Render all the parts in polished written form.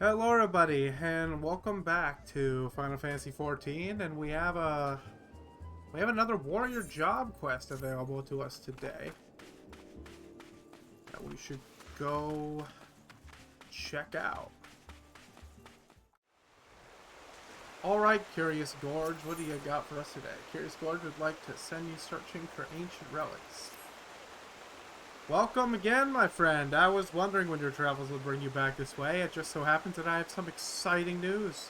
Hello everybody, and welcome back to Final Fantasy XIV, and we have another warrior job quest available to us today that we should go check out. Alright, Curious Gorge, what do you got for us today? Curious Gorge would like to send you searching for ancient relics. Welcome again, my friend. I was wondering when your travels would bring you back this way. It just so happens that I have some exciting news.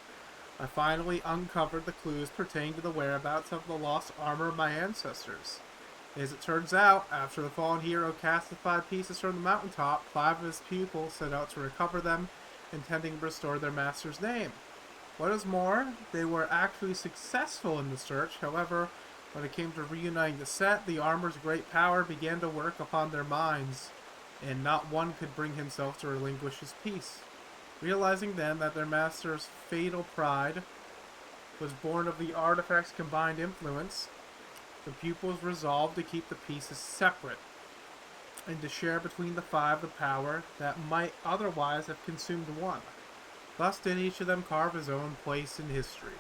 I finally uncovered the clues pertaining to the whereabouts of the lost armor of my ancestors. As it turns out, after the fallen hero cast the 5 pieces from the mountaintop, 5 of his pupils set out to recover them, intending to restore their master's name. What is more, they were actually successful in the search. However, when it came to reuniting the set, the armor's great power began to work upon their minds, and not one could bring himself to relinquish his piece. Realizing then that their master's fatal pride was born of the artifact's combined influence, the pupils resolved to keep the pieces separate, and to share between the 5 the power that might otherwise have consumed one. Thus did each of them carve his own place in history.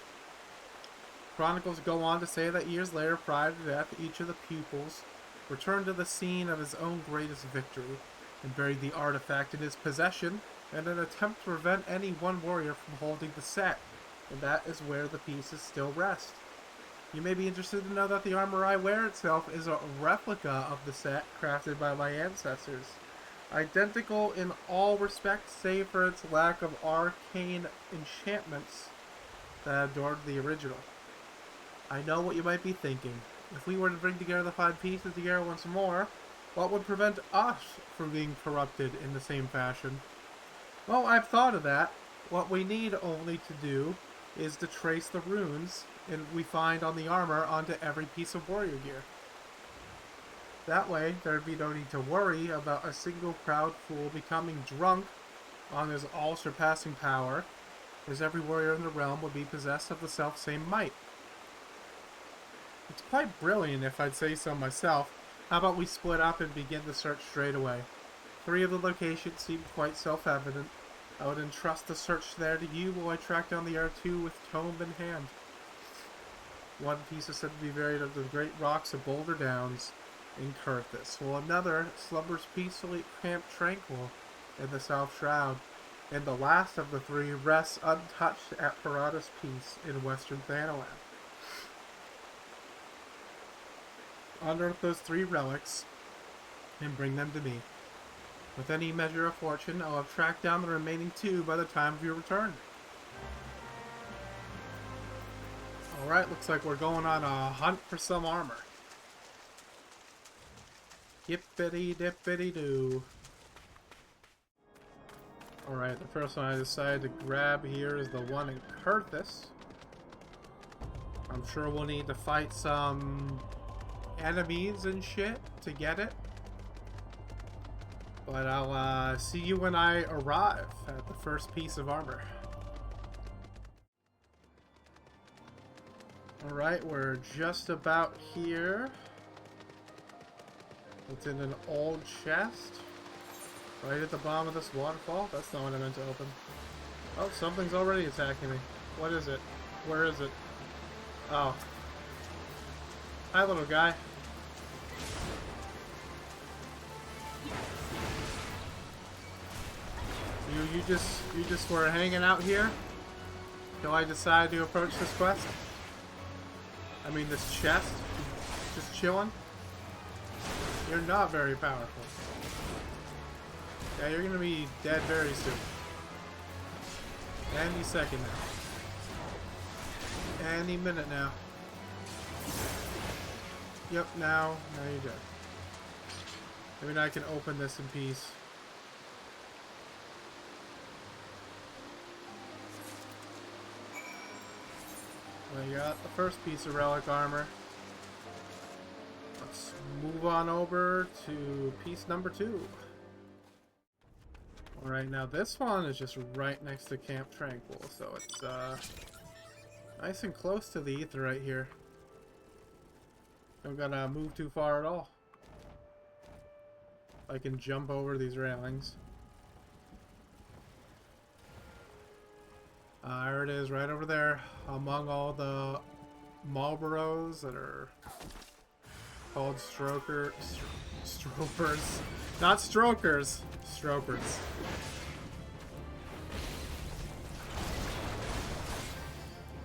Chronicles go on to say that years later, prior to death, each of the pupils returned to the scene of his own greatest victory and buried the artifact in his possession in an attempt to prevent any one warrior from holding the set, and that is where the pieces still rest. You may be interested to know that the armor I wear itself is a replica of the set crafted by my ancestors, identical in all respects save for its lack of arcane enchantments that adored the original. I know what you might be thinking. If we were to bring together the 5 pieces together once more, what would prevent us from being corrupted in the same fashion? Well, I've thought of that. What we need only to do is to trace the runes we find on the armor onto every piece of warrior gear. That way, there'd be no need to worry about a single proud fool becoming drunk on his all-surpassing power, as every warrior in the realm would be possessed of the self-same might. It's quite brilliant, if I'd say so myself. How about we split up and begin the search straight away? 3 of the locations seem quite self-evident. I would entrust the search there to you while I track down the other 2 with tome in hand. One piece is said to be buried under the great rocks of Boulder Downs in Kurthis, while another slumbers peacefully at Camp Tranquil in the South Shroud, and the last of the 3 rests untouched at Parada's Peace in western Thanalan. Unearth those 3 relics and bring them to me. With any measure of fortune, I'll have tracked down the remaining 2 by the time of your return. Alright, looks like we're going on a hunt for some armor. Yippity dippity doo. Alright, the first one I decided to grab here is the one in Kurthis. I'm sure we'll need to fight some enemies and shit to get it, but I'll see you when I arrive at the first piece of armor. Alright, we're just about here. It's in an old chest right at the bottom of this waterfall. That's not what I meant to open. Oh, something's already attacking me. What is it? Where is it? Oh. Hi, little guy. You just were hanging out here till I decided to approach this quest? I mean, this chest? Just chilling? You're not very powerful. Yeah, you're gonna be dead very soon. Any second now. Any minute now. Yep, now you're dead. Maybe now I can open this in peace. I got the first piece of relic armor. Let's move on over to piece number 2. Alright, now this one is just right next to Camp Tranquil, so it's nice and close to the ether right here. Don't gotta move too far at all. I can jump over these railings. There it is, right over there, among all the Marlboros that are called stropers. Not strokers, stropers.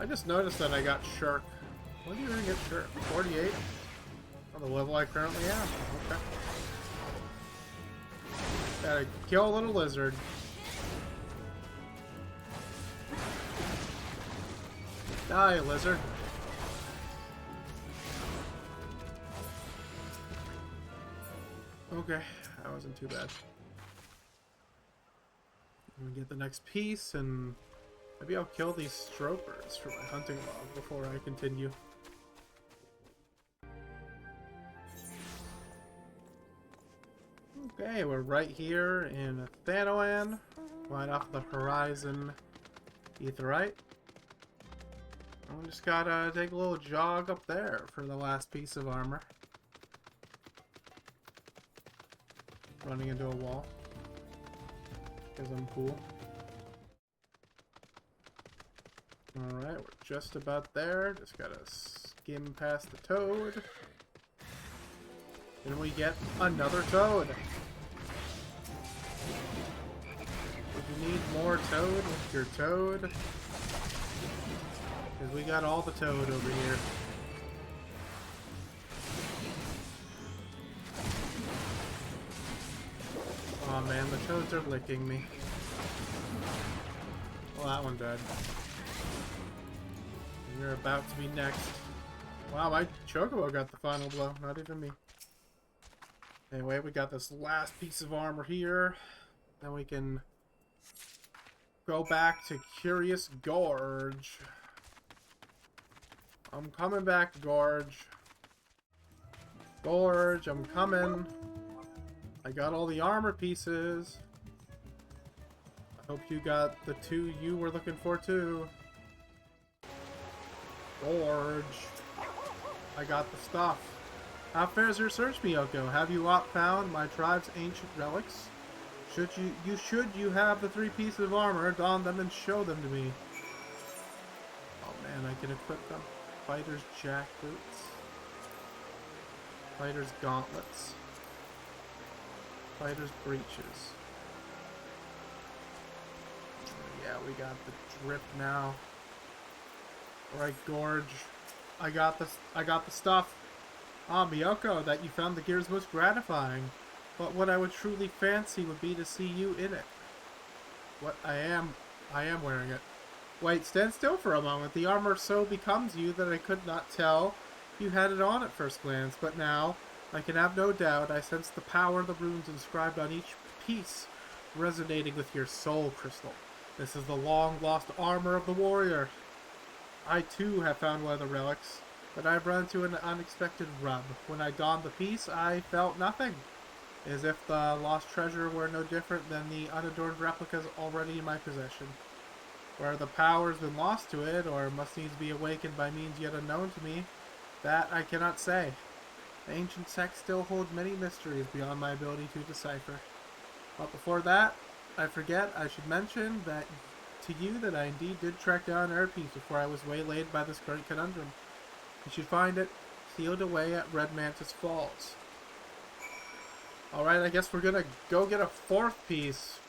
I just noticed that I got Shirk. When do you even get Shirk? 48? On the level I currently am. Okay. Gotta kill a little lizard. Die, lizard. Okay, that wasn't too bad. I'm gonna get the next piece, and maybe I'll kill these stropers for my hunting log before I continue. Okay, we're right here in Thanoan, right off the horizon Aetheryte. We just gotta take a little jog up there for the last piece of armor. Running into a wall. Because I'm cool. Alright, we're just about there. Just gotta skim past the toad. And we get another toad. If you need more toad with your toad, because we got all the toad over here. Oh man, the toads are licking me. Well, that one died. And you're about to be next. Wow, my Chocobo got the final blow, not even me. Anyway, we got this last piece of armor here. Then we can go back to Curious Gorge. I'm coming back, Gorge. Gorge, I'm coming. I got all the armor pieces. I hope you got the two you were looking for too. Gorge. I got the stuff. How fares your search, Miyoko? Have you found my tribe's ancient relics? Should you have the 3 pieces of armor, don them and show them to me. Oh man, I can equip them. Fighter's jackboots. Fighter's gauntlets. Fighter's breeches. Yeah, we got the drip now. Alright, Gorge. I got the stuff. Ah, Miyoko, that you found the gear is most gratifying. But what I would truly fancy would be to see you in it. What I am wearing it. Wait, stand still for a moment. The armor so becomes you that I could not tell you had it on at first glance, but now, I can have no doubt, I sense the power of the runes inscribed on each piece resonating with your soul crystal. This is the long-lost armor of the warrior. I too have found one of the relics, but I've run into an unexpected rub. When I donned the piece, I felt nothing. As if the lost treasure were no different than the unadorned replicas already in my possession. Where the power has been lost to it, or must needs be awakened by means yet unknown to me, that I cannot say. The ancient text still holds many mysteries beyond my ability to decipher. But before that, I should mention that to you that I indeed did track down an piece before I was waylaid by this current conundrum. You should find it sealed away at Red Mantis Falls. Alright, I guess we're gonna go get a 4th piece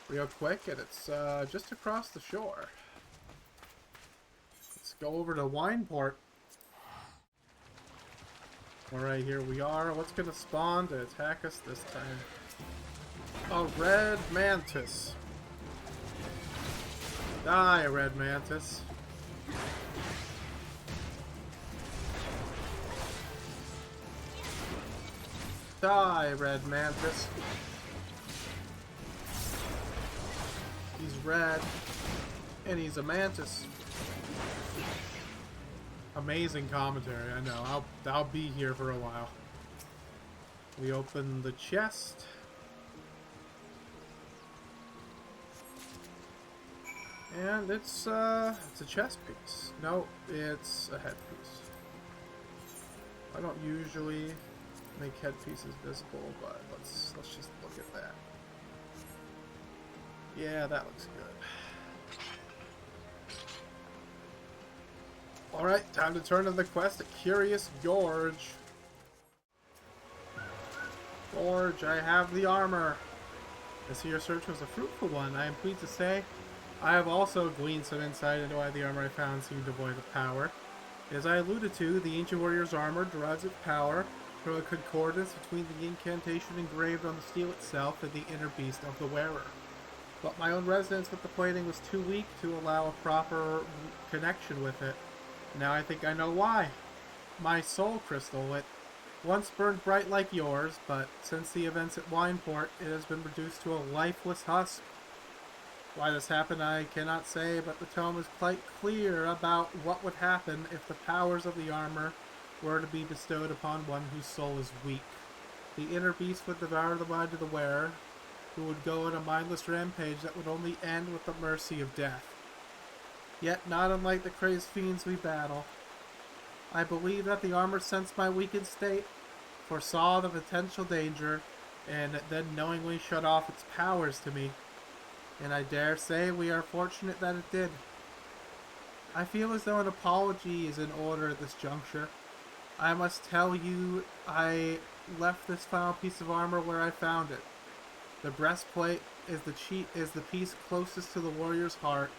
real quick, and it's just across the shore. Let's go over to Wineport. Alright, here we are. What's gonna spawn to attack us this time? A Red Mantis. Die, Red Mantis. Die, Red Mantis. He's red, and he's a mantis. Amazing commentary, I know. I'll be here for a while. We open the chest. And it's a chest piece. No, it's a head piece. I don't usually make head pieces visible, but let's just look at that. Yeah, that looks good. Alright, time to turn to the quest at Curious Gorge. Gorge, I have the armor. I see your search was a fruitful one. I am pleased to say I have also gleaned some insight into why the armor I found seemed devoid of power. As I alluded to, the ancient warrior's armor derives its power from a concordance between the incantation engraved on the steel itself and the inner beast of the wearer. But my own resonance with the plating was too weak to allow a proper connection with it. Now I think I know why. My soul crystal, it once burned bright like yours, but since the events at Wineport, it has been reduced to a lifeless husk. Why this happened I cannot say, but the tome is quite clear about what would happen if the powers of the armor were to be bestowed upon one whose soul is weak. The inner beast would devour the mind of the wearer, who would go on a mindless rampage that would only end with the mercy of death. Yet, not unlike the crazed fiends we battle, I believe that the armor sensed my weakened state, foresaw the potential danger, and then knowingly shut off its powers to me. And I dare say we are fortunate that it did. I feel as though an apology is in order at this juncture. I must tell you I left this final piece of armor where I found it. The breastplate is the piece closest to the warrior's heart,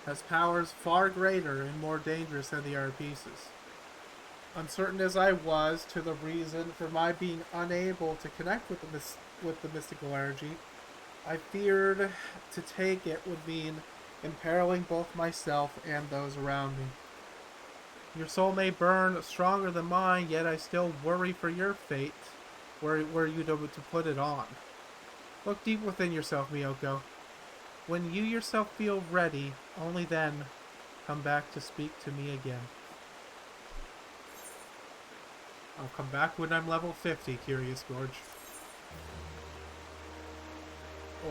has powers far greater and more dangerous than the other pieces. Uncertain as I was to the reason for my being unable to connect with the mystical energy, I feared to take it would mean imperiling both myself and those around me. Your soul may burn stronger than mine, yet I still worry for your fate, were you to put it on. Look deep within yourself, Miyoko. When you yourself feel ready, only then come back to speak to me again. I'll come back when I'm level 50, Curious Gorge.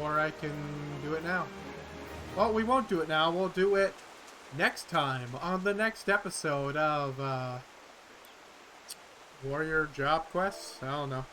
Or I can do it now. Well, we won't do it now. We'll do it next time on the next episode of Warrior Job Quests. I don't know.